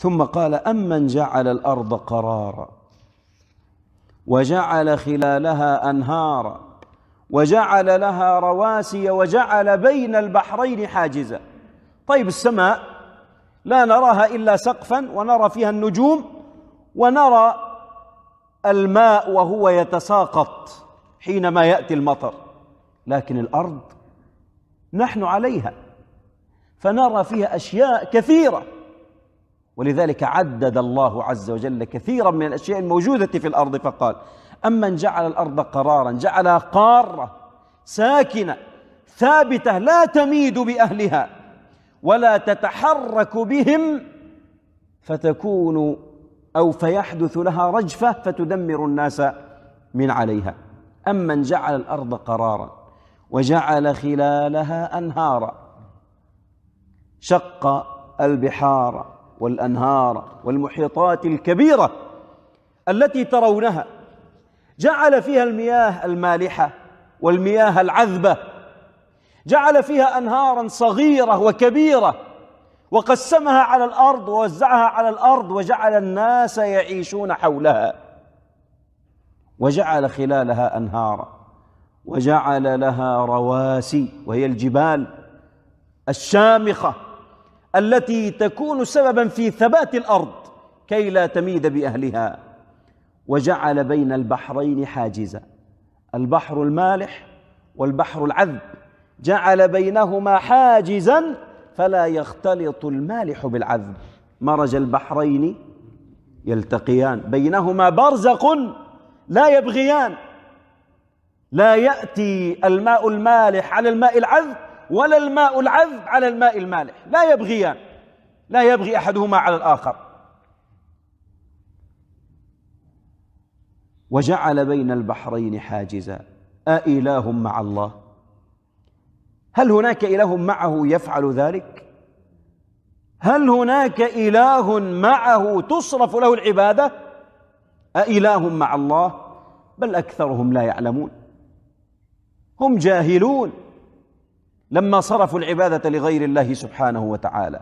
ثم قال: أمن جعل الأرض قرارا وجعل خلالها أنهارا وجعل لها رواسي وجعل بين البحرين حاجزا. طيب السماء لا نراها إلا سقفا ونرى فيها النجوم ونرى الماء وهو يتساقط حينما يأتي المطر، لكن الأرض نحن عليها فنرى فيها أشياء كثيرة، ولذلك عدد الله عز وجل كثيرا من الأشياء الموجودة في الأرض فقال: أمن جعل الأرض قرارا، جعلها قارة ساكنة ثابتة لا تميد بأهلها ولا تتحرك بهم فتكون أو فيحدث لها رجفة فتدمر الناس من عليها. أمن جعل الأرض قرارا وجعل خلالها أنهارا، شق البحار والأنهار والمحيطات الكبيرة التي ترونها، جعل فيها المياه المالحة والمياه العذبة، جعل فيها أنهارا صغيرة وكبيرة وقسمها على الأرض ووزعها على الأرض وجعل الناس يعيشون حولها، وجعل خلالها أنهارا وجعل لها رواسي وهي الجبال الشامخة التي تكون سببا في ثبات الأرض كي لا تميد بأهلها، وجعل بين البحرين حاجزا، البحر المالح والبحر العذب جعل بينهما حاجزا فلا يختلط المالح بالعذب، مرج البحرين يلتقيان بينهما برزق لا يبغيان، لا يأتي الماء المالح على الماء العذب ولا الماء العذب على الماء المالح، لا يبغيان، لا يبغي أحدهما على الآخر. وجعل بين البحرين حاجزا. أإله مع الله؟ هل هناك إله معه يفعل ذلك؟ هل هناك إله معه تصرف له العبادة؟ أإله مع الله؟ بل أكثرهم لا يعلمون، هم جاهلون لما صرفوا العبادة لغير الله سبحانه وتعالى.